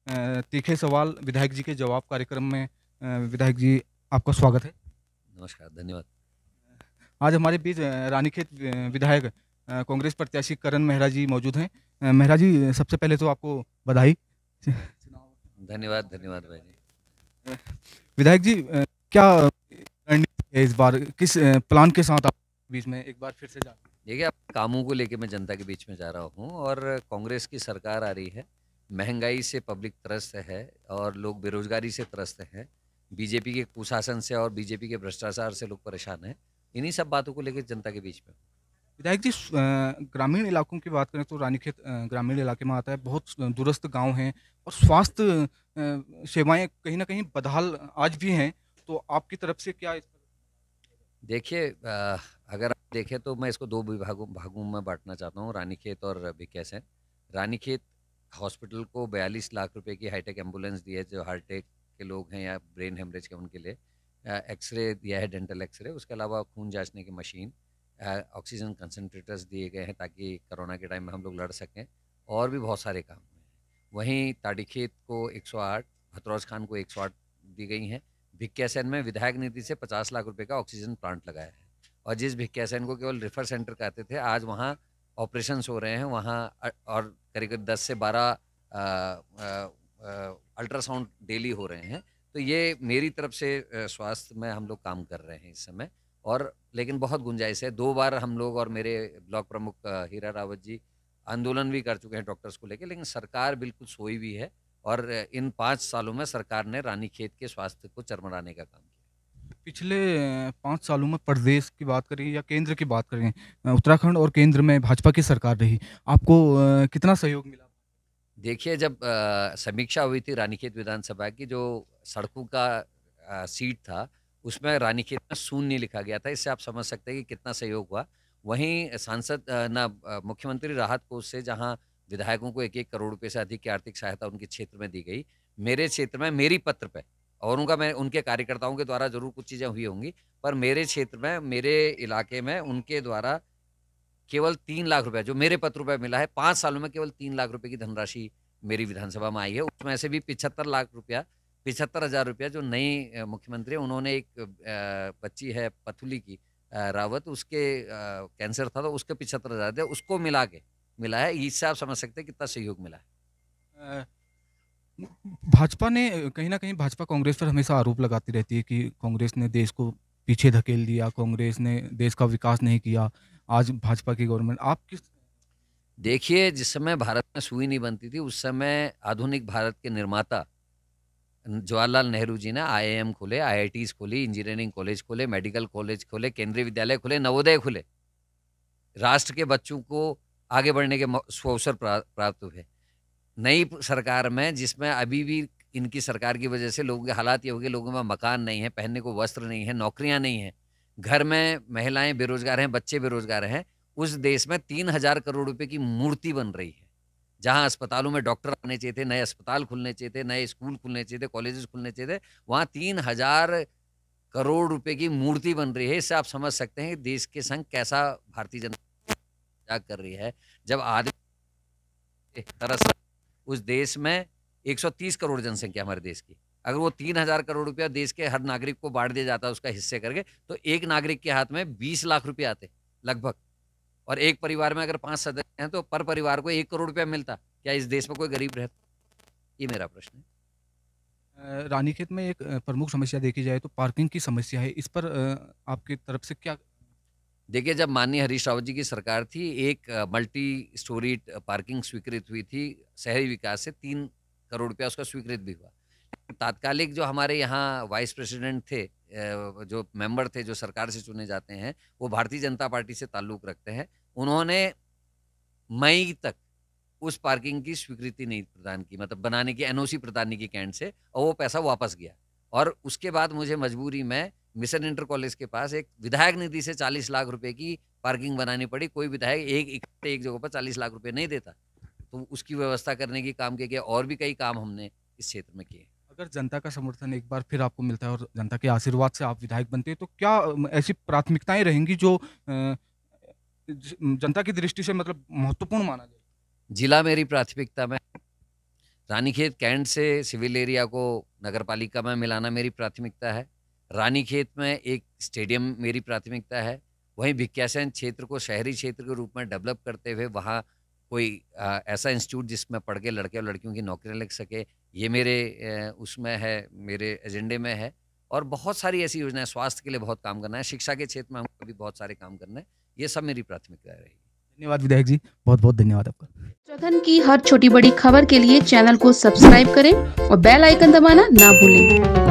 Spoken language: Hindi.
तीखे सवाल विधायक जी के जवाब कार्यक्रम में विधायक जी आपका स्वागत है। नमस्कार, धन्यवाद। आज हमारे बीच रानीखेत विधायक कांग्रेस प्रत्याशी करण मेहरा जी मौजूद हैं। मेहरा जी, सबसे पहले तो आपको बधाई। धन्यवाद, धन्यवाद भाई जी। विधायक जी, क्या रणनीति है इस बार, किस प्लान के साथ आप बीच में एक बार फिर से जा देखिए, अब कामों को लेके मैं जनता के बीच में जा रहा हूँ और कांग्रेस की सरकार आ रही है। महँगाई से पब्लिक त्रस्त है और लोग बेरोज़गारी से त्रस्त हैं। बीजेपी के कुशासन से और बीजेपी के भ्रष्टाचार से लोग परेशान हैं। इन्हीं सब बातों को लेके जनता के बीच में हूँ। विधायक जी, ग्रामीण इलाकों की बात करें तो रानीखेत ग्रामीण इलाके में आता है। बहुत दूरस्थ गांव हैं और स्वास्थ्य सेवाएं कहीं ना कहीं बदहाल आज भी हैं। तो आपकी तरफ से क्या देखिए, अगर आप देखें तो मैं इसको 2 भागों में बाँटना चाहता हूँ, रानीखेत और भिकियासैंण। रानीखेत हॉस्पिटल को 42 लाख रुपए की हाईटेक एम्बुलेंस दी है, जो हार्ट-अटैक के लोग हैं या ब्रेन हेमरेज के उनके लिए। एक्स-रे दिया है, डेंटल एक्स-रे, उसके अलावा खून जाँचने की मशीन, ऑक्सीजन कंसंट्रेटर्स दिए गए हैं ताकि कोरोना के टाइम में हम लोग लड़ सकें, और भी बहुत सारे काम हुए हैं। वहीं ताड़ीखेत को 108, हथरौज खान को 108 दी गई हैं। भिकियासैंण में विधायक निधि से 50 लाख रुपए का ऑक्सीजन प्लांट लगाया है, और जिस भिकियासैंण को केवल रेफर सेंटर कहते थे, आज वहाँ ऑपरेशंस हो रहे हैं। वहाँ और करीब 10 से 12 अल्ट्रासाउंड डेली हो रहे हैं। तो ये मेरी तरफ से स्वास्थ्य में हम लोग काम कर रहे हैं इस समय, और लेकिन बहुत गुंजाइश है। 2 बार हम लोग और मेरे ब्लॉक प्रमुख हीरा रावत जी आंदोलन भी कर चुके हैं डॉक्टर्स को लेके, लेकिन सरकार बिल्कुल सोई हुई है। और इन 5 सालों में सरकार ने रानीखेत के स्वास्थ्य को चरमराने का काम किया। पिछले 5 सालों में प्रदेश की बात करें या केंद्र की बात करें, उत्तराखंड और केंद्र में भाजपा की सरकार रही। आपको कितना सहयोग मिला? देखिए, जब समीक्षा हुई थी रानीखेत विधानसभा की, जो सड़कों का सीट था, उसमें रानीखेत में शून्य लिखा गया था। इससे आप समझ सकते हैं कि कितना सहयोग हुआ। वहीं सांसद मुख्यमंत्री राहत कोष से जहाँ विधायकों को 1-1 करोड़ रुपए से अधिक की आर्थिक सहायता उनके क्षेत्र में दी गई। मेरे क्षेत्र में मेरी पत्र पे, और मैं उनके कार्यकर्ताओं के द्वारा ज़रूर कुछ चीज़ें हुई होंगी, पर मेरे क्षेत्र में, मेरे इलाके में उनके द्वारा केवल 3 लाख रुपए, जो मेरे पत्र पे मिला है, 5 सालों में केवल 3 लाख रुपए की धनराशि मेरी विधानसभा में आई है। उसमें से भी 75 लाख रुपया, 75,000 रुपया जो नई मुख्यमंत्री हैं, उन्होंने एक बच्ची है पथुली की रावत, उसके कैंसर था तो उसके 75,000 दिए, उसको मिला के मिला है। इससे आप समझ सकते हैं कितना सहयोग मिला है। अ, भाजपा ने कहीं न कहीं भाजपा कांग्रेस पर हमेशा आरोप लगाती रहती है कि कांग्रेस ने देश को पीछे धकेल दिया, कांग्रेस ने देश का विकास नहीं किया। आज भाजपा की गवर्नमेंट आप किस देखिए, जिस समय भारत में सुई नहीं बनती थी, उस समय आधुनिक भारत के निर्माता जवाहरलाल नेहरू जी ने आईआईएम खोले, आईआईटीज़ खोली, इंजीनियरिंग कॉलेज खोले, मेडिकल कॉलेज खोले, केंद्रीय विद्यालय खोले, नवोदय खुले। राष्ट्र के बच्चों को आगे बढ़ने के अवसर प्राप्त हुए। नई सरकार में, जिसमें अभी भी इनकी सरकार की वजह से लोगों के हालात ये हो गए, लोगों में मकान नहीं है, पहनने को वस्त्र नहीं है, नौकरियाँ नहीं हैं, घर में महिलाएँ बेरोज़गार हैं, बच्चे बेरोज़गार हैं। उस देश में 3,000 करोड़ रुपए की मूर्ति बन रही है। जहाँ अस्पतालों में डॉक्टर आने चाहिए थे, नए अस्पताल खुलने चाहिए थे, नए स्कूल खुलने चाहिए थे, कॉलेजेस खुलने चाहिए थे, वहाँ 3,000 करोड़ रुपए की मूर्ति बन रही है। इससे आप समझ सकते हैं कि देश के संग कैसा भारतीय जनता मज़ाक कर रही है। जब आदमी दरअसल उस देश में 130 करोड़ जनसंख्या हमारे देश की। अगर वो 3,000 करोड़ रुपया देश के हर नागरिक को बाँट दिया जाता उसका हिस्से करके, तो एक नागरिक के हाथ में 20 लाख रुपए आते लगभग। और एक परिवार में अगर 5 सदस्य हैं तो पर परिवार को 1 करोड़ रुपया मिलता। क्या इस देश में कोई गरीब रहता? ये मेरा प्रश्न है। रानीखेत में एक प्रमुख समस्या देखी जाए तो पार्किंग की समस्या है। इस पर आपकी तरफ से क्या देखिए, जब माननीय हरीश रावत जी की सरकार थी, एक मल्टी स्टोरीड पार्किंग स्वीकृत हुई थी। शहरी विकास से 3 करोड़ रुपया उसका स्वीकृत भी हुआ। तात्कालिक जो हमारे यहाँ वाइस प्रेसिडेंट थे, जो मेंबर थे, जो सरकार से चुने जाते हैं, वो भारतीय जनता पार्टी से ताल्लुक़ रखते हैं। उन्होंने मई तक उस पार्किंग की स्वीकृति नहीं प्रदान की, मतलब बनाने की एनओसी प्रदान नहीं की कैंट से, और वो पैसा वापस गया। और उसके बाद मुझे मजबूरी में मिशन इंटर कॉलेज के पास एक विधायक निधि से 40 लाख रुपए की पार्किंग बनानी पड़ी। कोई विधायक एक जगह पर 40 लाख रुपए नहीं देता। तो उसकी व्यवस्था करने की काम किया गया, और भी कई काम हमने इस क्षेत्र में किए। अगर जनता का समर्थन एक बार फिर आपको मिलता है और जनता के आशीर्वाद से आप विधायक बनते हैं, तो क्या ऐसी प्राथमिकताएँ रहेंगी जो जनता की दृष्टि से मतलब महत्वपूर्ण माना जाए? जिला मेरी प्राथमिकता में, रानीखेत कैंट से सिविल एरिया को नगरपालिका में मिलाना मेरी प्राथमिकता है। रानीखेत में एक स्टेडियम मेरी प्राथमिकता है। वहीं भिकियासैंण क्षेत्र को शहरी क्षेत्र के रूप में डेवलप करते हुए वहाँ कोई ऐसा इंस्टीट्यूट जिसमें पढ़ के लड़के और लड़कियों की नौकरियाँ लग सके, ये मेरे उसमें है, मेरे एजेंडे में है। और बहुत सारी ऐसी योजनाएं, स्वास्थ्य के लिए बहुत काम करना है, शिक्षा के क्षेत्र में हमको भी बहुत सारे काम करना है। ये सब मेरी प्राथमिकता रहेगी। धन्यवाद विधायक जी, बहुत-बहुत धन्यवाद आपका। उत्तराखंड की हर छोटी बड़ी खबर के लिए चैनल को सब्सक्राइब करें और बेल आइकन दबाना ना भूलें।